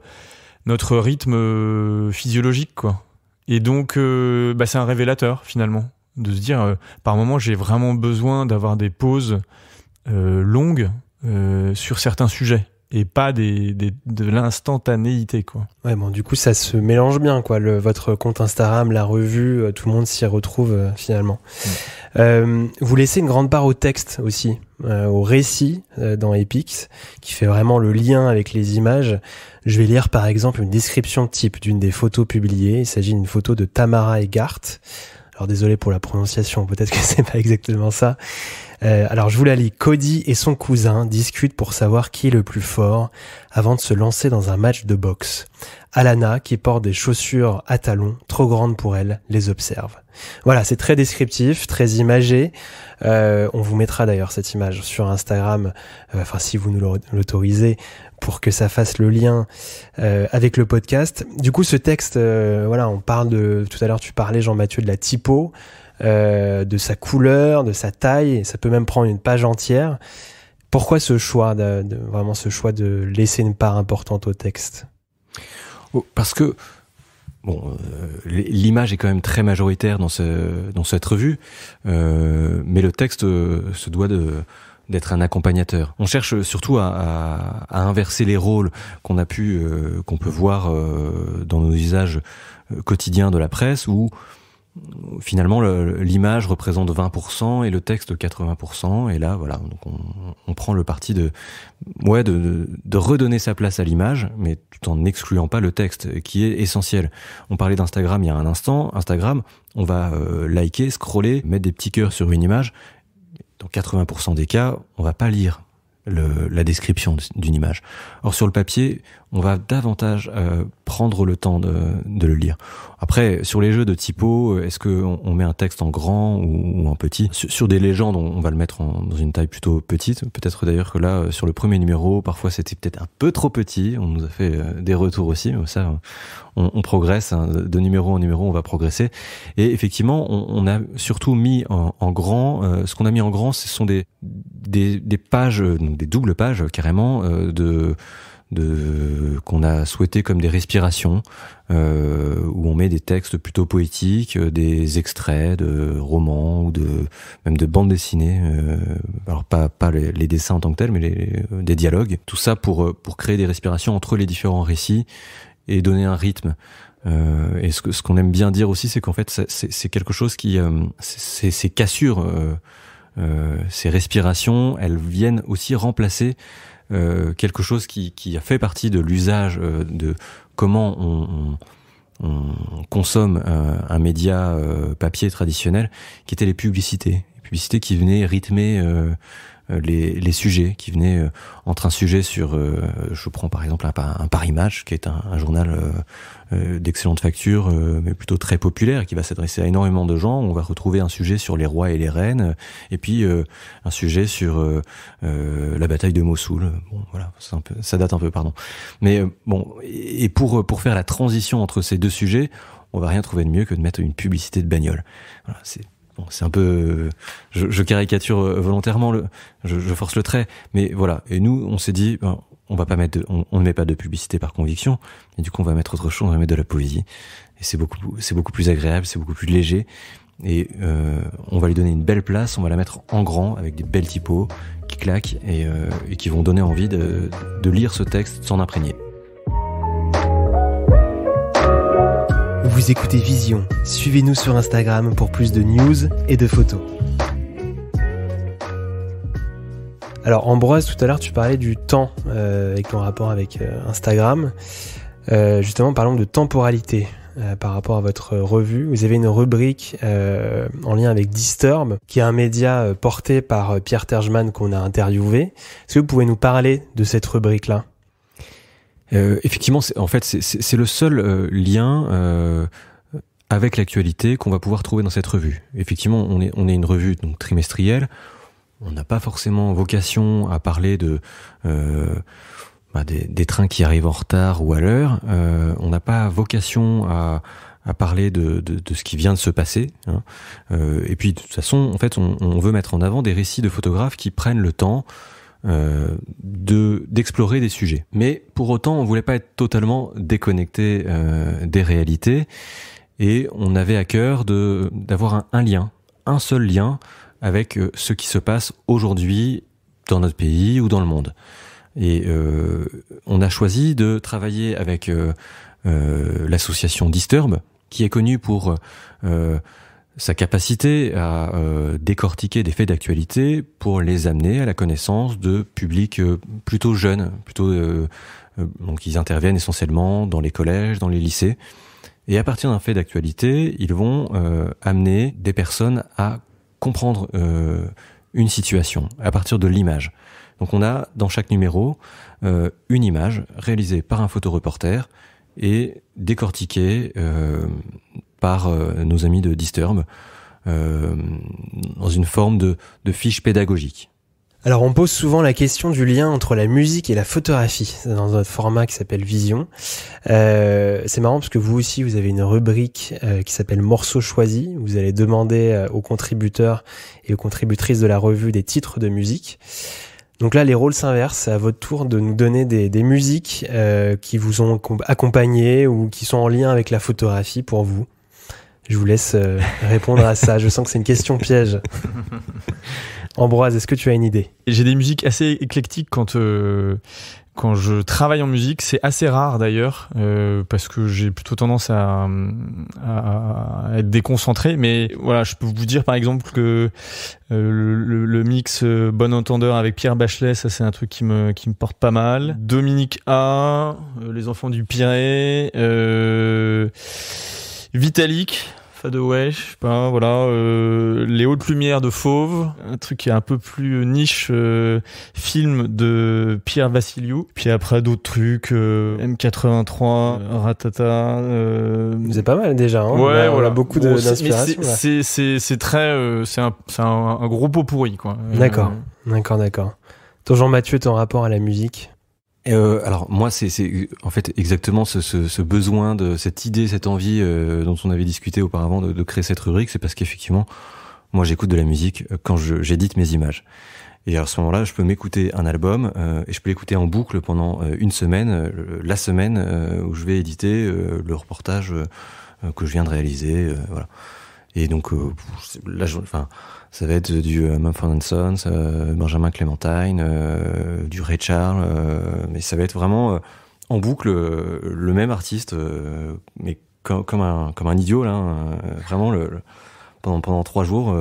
rythme physiologique, quoi. Et donc, c'est un révélateur finalement de se dire, par moment, j'ai vraiment besoin d'avoir des pauses longues sur certains sujets et pas de l'instantanéité, quoi. Ouais, bon, du coup, ça se mélange bien, quoi. Votre compte Instagram, la revue, tout le monde s'y retrouve finalement. Vous laissez une grande part au texte aussi, au récit dans Epix, qui fait vraiment le lien avec les images. Je vais lire par exemple une description type d'une des photos publiées. Il s'agit d'une photo de Tamara Egart. Alors désolé pour la prononciation, peut-être que c'est pas exactement ça. Alors je vous la lis. Cody et son cousin discutent pour savoir qui est le plus fort avant de se lancer dans un match de boxe. Alana, qui porte des chaussures à talons trop grandes pour elle, les observe. Voilà, c'est très descriptif, très imagé. On vous mettra d'ailleurs cette image sur Instagram, si vous nous l'autorisez, pour que ça fasse le lien avec le podcast. Du coup, ce texte, on parle de... Tout à l'heure, tu parlais, Jean-Mathieu, de la typo, de sa couleur, de sa taille, et ça peut même prendre une page entière. Pourquoi ce choix, vraiment ce choix de laisser une part importante au texte ? Parce que l'image est quand même très majoritaire dans cette revue, mais le texte se doit d'être un accompagnateur. On cherche surtout à inverser les rôles qu'on peut voir dans nos usages quotidiens de la presse, où finalement l'image représente 20% et le texte 80%, et là voilà, donc on prend le parti de redonner sa place à l'image, mais tout en n'excluant pas le texte qui est essentiel. On parlait d'Instagram il y a un instant. Instagram, on va liker, scroller, mettre des petits cœurs sur une image. Dans 80% des cas, on va pas lire la description d'une image. Or sur le papier, on va davantage prendre le temps de le lire. Après, sur les jeux de typo, est-ce qu'on met un texte en grand ou en petit ? Sur des légendes, on va le mettre dans une taille plutôt petite. Peut-être d'ailleurs que là, sur le premier numéro, parfois c'était peut-être un peu trop petit. On nous a fait des retours aussi, mais ça, on progresse. Hein, de numéro en numéro, on va progresser. Et effectivement, on a surtout mis en grand. Ce qu'on a mis en grand, ce sont des pages, donc des doubles pages carrément qu'on a souhaité comme des respirations, où on met des textes plutôt poétiques, des extraits de romans ou même de bandes dessinées, alors pas les dessins en tant que tels, mais des dialogues. Tout ça pour créer des respirations entre les différents récits et donner un rythme. Et ce qu'on aime bien dire aussi, c'est qu'en fait c'est quelque chose qui ces cassures, ces respirations, elles viennent aussi remplacer quelque chose qui a fait partie de l'usage de comment on consomme un média papier traditionnel, qui étaient les publicités. Les publicités qui venaient rythmer les sujets, qui venaient entre un sujet sur... je prends par exemple un Paris Match, qui est un journal d'excellente facture, mais plutôt très populaire, et qui va s'adresser à énormément de gens. On va retrouver un sujet sur les rois et les reines, et puis un sujet sur la bataille de Mossoul. Bon, voilà, ça date un peu, pardon. Mais et pour faire la transition entre ces deux sujets, on va rien trouver de mieux que de mettre une publicité de bagnole. Voilà, c'est un peu... Je caricature volontairement, je force le trait, mais voilà. Et nous, on s'est dit, on va pas mettre on ne met pas de publicité par conviction, et du coup, on va mettre autre chose, on va mettre de la poésie. Et c'est beaucoup plus agréable, c'est beaucoup plus léger, et on va lui donner une belle place, on va la mettre en grand, avec des belles typos qui claquent, et qui vont donner envie de lire ce texte, s'en imprégner. Vous écoutez Vision. Suivez-nous sur Instagram pour plus de news et de photos. Alors Ambroise, tout à l'heure tu parlais du temps avec ton rapport avec Instagram. Justement, parlons de temporalité par rapport à votre revue. Vous avez une rubrique en lien avec Disturb, qui est un média porté par Pierre Terjman qu'on a interviewé. Est-ce que vous pouvez nous parler de cette rubrique-là ? Effectivement, c'est le seul lien avec l'actualité qu'on va pouvoir trouver dans cette revue. Effectivement, on est une revue donc trimestrielle. On n'a pas forcément vocation à parler des trains qui arrivent en retard ou à l'heure. On n'a pas vocation à parler de ce qui vient de se passer. Hein. Et puis de toute façon, en fait, on veut mettre en avant des récits de photographes qui prennent le temps d'explorer des sujets. Mais pour autant, on voulait pas être totalement déconnecté des réalités, et on avait à cœur d'avoir un seul lien avec ce qui se passe aujourd'hui dans notre pays ou dans le monde. Et on a choisi de travailler avec l'association Disturb, qui est connue pour sa capacité à décortiquer des faits d'actualité pour les amener à la connaissance de publics plutôt jeunes, donc ils interviennent essentiellement dans les collèges, dans les lycées, et à partir d'un fait d'actualité, ils vont amener des personnes à comprendre une situation à partir de l'image. Donc on a dans chaque numéro une image réalisée par un photoreporter et décortiquée par nos amis de Disturb dans une forme de fiche pédagogique. Alors on pose souvent la question du lien entre la musique et la photographie dans notre format qui s'appelle Vision. C'est marrant parce que vous aussi vous avez une rubrique qui s'appelle Morceaux choisis. Vous allez demander aux contributeurs et aux contributrices de la revue des titres de musique. Donc là les rôles s'inversent, c'est à votre tour de nous donner des musiques qui vous ont accompagné ou qui sont en lien avec la photographie pour vous. Je vous laisse répondre à ça. Je sens que c'est une question piège. Ambroise, est-ce que tu as une idée ? J'ai des musiques assez éclectiques quand je travaille en musique. C'est assez rare d'ailleurs, parce que j'ai plutôt tendance à être déconcentré. Mais voilà, je peux vous dire par exemple que le mix Bon Entendeur avec Pierre Bachelet, ça c'est un truc qui me porte pas mal. Dominique A, Les Enfants du Pirée, Vitalik, Fadaway, je sais pas, voilà, Les Hautes Lumières de Fauve, un truc qui est un peu plus niche, film de Pierre Vassiliou, puis après d'autres trucs, M83, Ratata. C'est pas mal déjà, hein. Ouais, on a beaucoup d'inspiration. C'est très, c'est un gros pot pourri, quoi. D'accord. Toi, Jean-Mathieu, ton rapport à la musique ? Alors moi c'est en fait exactement ce besoin de cette idée, cette envie dont on avait discuté auparavant de créer cette rubrique, c'est parce qu'effectivement moi j'écoute de la musique quand j'édite mes images. Et à ce moment-là, je peux m'écouter un album et je peux l'écouter en boucle pendant une semaine, la semaine où je vais éditer le reportage que je viens de réaliser, voilà. Et donc là, ça va être du Mumford & Sons, Benjamin Clementine, du Ray Charles, mais ça va être vraiment en boucle le même artiste, mais comme un idiot là, vraiment pendant 3 jours,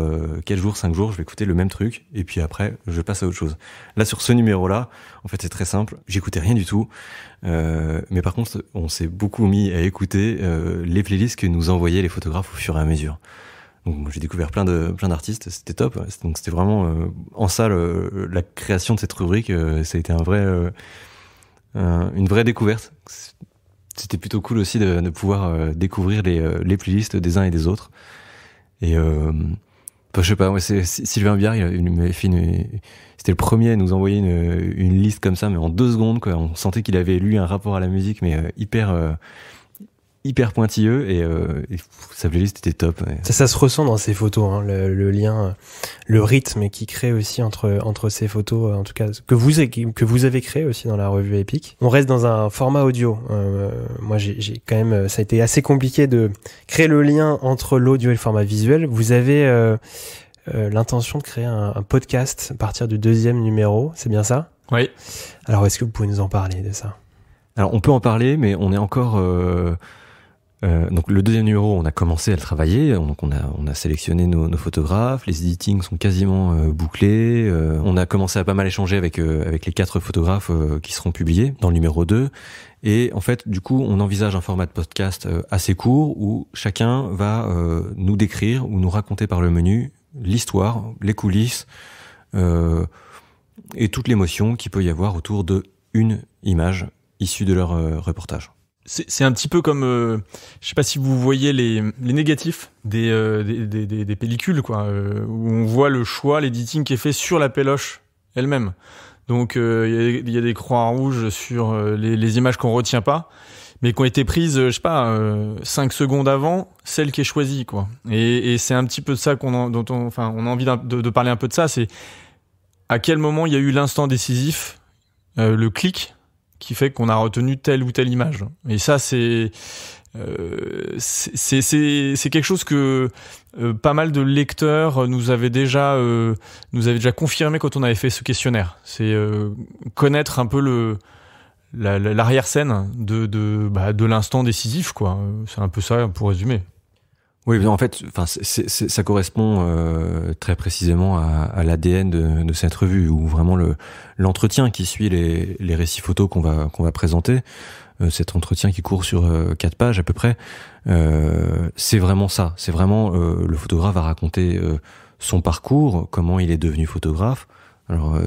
4 jours, 5 jours, je vais écouter le même truc et puis après je passe à autre chose. Là sur ce numéro-là, en fait c'est très simple, j'écoutais rien du tout, mais par contre on s'est beaucoup mis à écouter les playlists que nous envoyaient les photographes au fur et à mesure. Donc j'ai découvert plein d'artistes, c'était top. Donc c'était vraiment en ça la création de cette rubrique, ça a été une vraie découverte. C'était plutôt cool aussi de pouvoir découvrir les playlists des uns et des autres. Et je sais pas, c'est Sylvain Biard, il m'avait fait c'était le premier à nous envoyer une liste comme ça, mais en 2 secondes quoi. On sentait qu'il avait lu un rapport à la musique, mais hyper pointilleux et sa playlist était top. Ouais. Ça se ressent dans ces photos, hein, le lien, le rythme qui crée aussi entre ces photos, en tout cas que vous avez créé aussi dans la revue Epic. On reste dans un format audio. Moi, j'ai quand même, ça a été assez compliqué de créer le lien entre l'audio et le format visuel. Vous avez l'intention de créer un podcast à partir du 2e numéro, c'est bien ça ? Oui. Alors, est-ce que vous pouvez nous en parler de ça ? Alors, on peut en parler, mais on est encore donc le 2e numéro, on a commencé à le travailler, donc on a sélectionné nos photographes, les editings sont quasiment bouclés, on a commencé à pas mal échanger avec les 4 photographes qui seront publiés dans le numéro 2, et en fait du coup on envisage un format de podcast assez court où chacun va nous décrire ou nous raconter par le menu l'histoire, les coulisses et toute l'émotion qu'il peut y avoir autour de une image issue de leur reportage. C'est un petit peu comme, je sais pas si vous voyez les négatifs des pellicules, quoi, où on voit le choix, l'editing qui est fait sur la péloche elle-même. Donc il y a des croix rouges sur les images qu'on retient pas, mais qui ont été prises, je sais pas, 5 secondes avant celle qui est choisie, quoi. Et c'est un petit peu de ça on a envie de parler un peu de ça. C'est à quel moment il y a eu l'instant décisif, le clic, qui fait qu'on a retenu telle ou telle image. Et ça, c'est quelque chose que pas mal de lecteurs nous avaient déjà confirmé quand on avait fait ce questionnaire. C'est connaître un peu l'arrière-scène de l'instant décisif, quoi. C'est un peu ça pour résumer. Oui, en fait, enfin, ça correspond très précisément à l'ADN de cette revue, où vraiment l'entretien qui suit les récits photos qu'on va présenter, cet entretien qui court sur 4 pages à peu près, c'est vraiment ça. C'est vraiment le photographe va raconter son parcours, comment il est devenu photographe. Alors,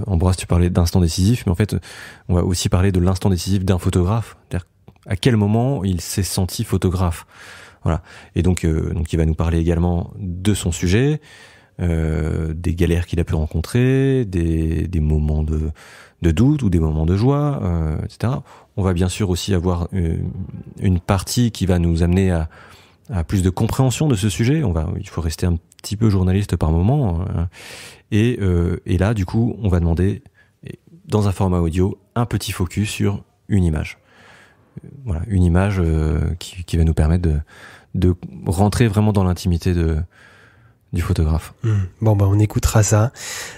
Ambroise, tu parlais d'instant décisif, mais en fait, on va aussi parler de l'instant décisif d'un photographe. C'est-à-dire à quel moment il s'est senti photographe. Voilà. Et donc il va nous parler également de son sujet, des galères qu'il a pu rencontrer, des moments de doute ou des moments de joie, etc. On va bien sûr aussi avoir une partie qui va nous amener à plus de compréhension de ce sujet. Il faut rester un petit peu journaliste par moment. Et là, du coup, on va demander, dans un format audio, un petit focus sur une image. Voilà, une image qui va nous permettre de rentrer vraiment dans l'intimité du photographe. Bon, on écoutera ça.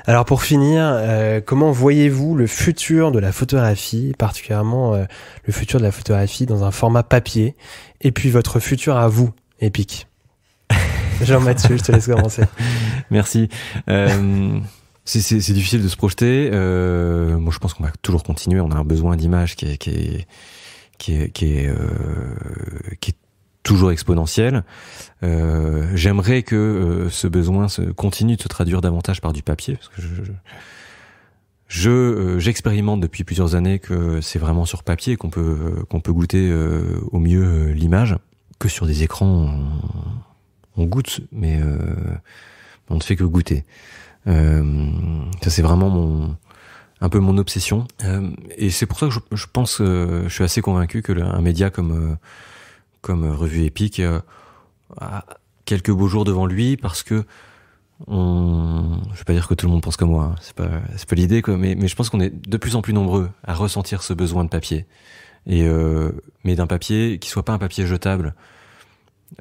Alors pour finir, comment voyez-vous le futur de la photographie, particulièrement le futur de la photographie dans un format papier, et puis votre futur à vous, Epic? Jean-Mathieu, je te laisse commencer. Merci. C'est difficile de se projeter. Moi, je pense qu'on va toujours continuer. On a un besoin d'image qui est toujours exponentiel. J'aimerais que ce besoin continue de se traduire davantage par du papier, parce que j'expérimente depuis plusieurs années que c'est vraiment sur papier qu'on peut goûter au mieux l'image. Que sur des écrans, on goûte, mais on ne fait que goûter. Ça, c'est vraiment un peu mon obsession. Et c'est pour ça que je pense, je suis assez convaincu que un média comme Revue Epic a quelques beaux jours devant lui, parce que je vais pas dire que tout le monde pense comme moi, hein, c'est pas l'idée, quoi, mais je pense qu'on est de plus en plus nombreux à ressentir ce besoin de papier, mais d'un papier qui soit pas un papier jetable.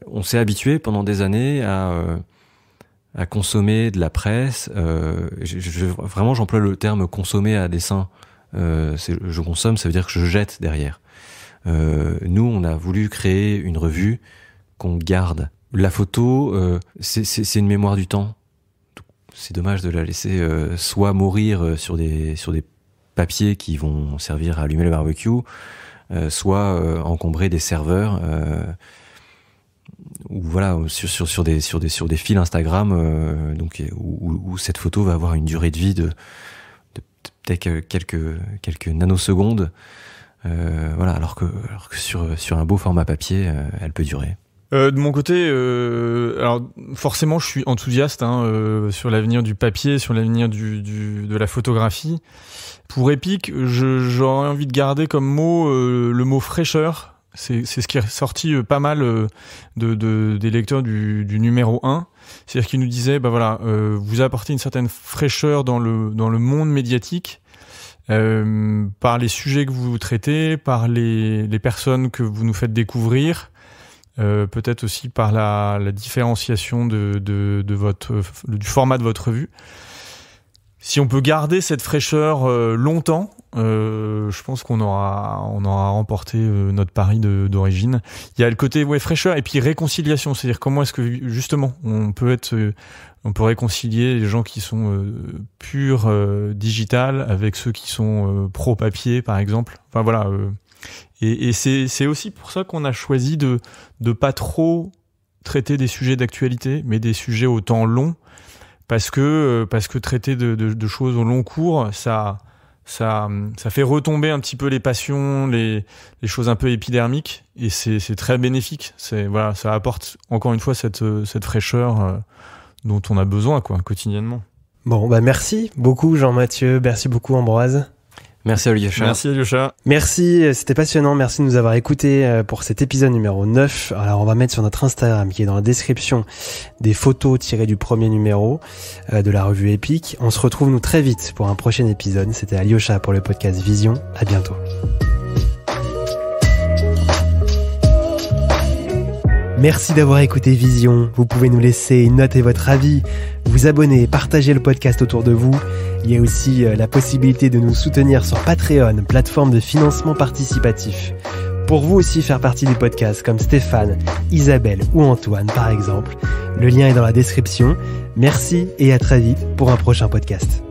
On s'est habitué pendant des années à consommer de la presse. Vraiment, j'emploie le terme consommer à dessein. Je consomme, ça veut dire que je jette derrière. Nous, on a voulu créer une revue qu'on garde. La photo, c'est une mémoire du temps. C'est dommage de la laisser soit mourir sur des papiers qui vont servir à allumer le barbecue, soit encombrer des serveurs, ou voilà, sur des fils Instagram, donc où cette photo va avoir une durée de vie de peut-être quelques nanosecondes. Voilà, alors que sur un beau format papier, elle peut durer. De mon côté, alors forcément, je suis enthousiaste sur l'avenir du papier, sur l'avenir de la photographie. Pour Epic, j'aurais envie de garder comme mot le mot fraîcheur. C'est ce qui est sorti pas mal des lecteurs du numéro 1. C'est-à-dire qu'ils nous disaient, vous apportez une certaine fraîcheur dans le monde médiatique, par les sujets que vous traitez, par les personnes que vous nous faites découvrir, peut-être aussi par la différenciation du format de votre revue. Si on peut garder cette fraîcheur longtemps, je pense qu'on aura remporté notre pari d'origine. Il y a le côté fraîcheur et puis réconciliation, c'est-à-dire comment est-ce que justement on peut réconcilier les gens qui sont purs digital avec ceux qui sont pro papier par exemple. Enfin voilà. Et c'est aussi pour ça qu'on a choisi de pas trop traiter des sujets d'actualité, mais des sujets au temps long. Parce que traiter de choses au long cours, ça fait retomber un petit peu les passions, les choses un peu épidermiques, et c'est très bénéfique. Ça apporte encore une fois cette fraîcheur dont on a besoin quotidiennement. Bon, merci beaucoup Jean-Mathieu, merci beaucoup Ambroise. Merci Alyosha. Merci Alyosha. Merci, c'était passionnant. Merci de nous avoir écoutés pour cet épisode numéro 9. Alors on va mettre sur notre Instagram, qui est dans la description, des photos tirées du premier numéro de la revue Epic. On se retrouve nous très vite pour un prochain épisode. C'était Alyosha pour le podcast Vision. À bientôt. Merci d'avoir écouté Vision. Vous pouvez nous laisser une note et votre avis, vous abonner, partager le podcast autour de vous. Il y a aussi la possibilité de nous soutenir sur Patreon, plateforme de financement participatif. pour vous aussi faire partie du podcast, comme Stéphane, Isabelle ou Antoine par exemple. Le lien est dans la description. Merci et à très vite pour un prochain podcast.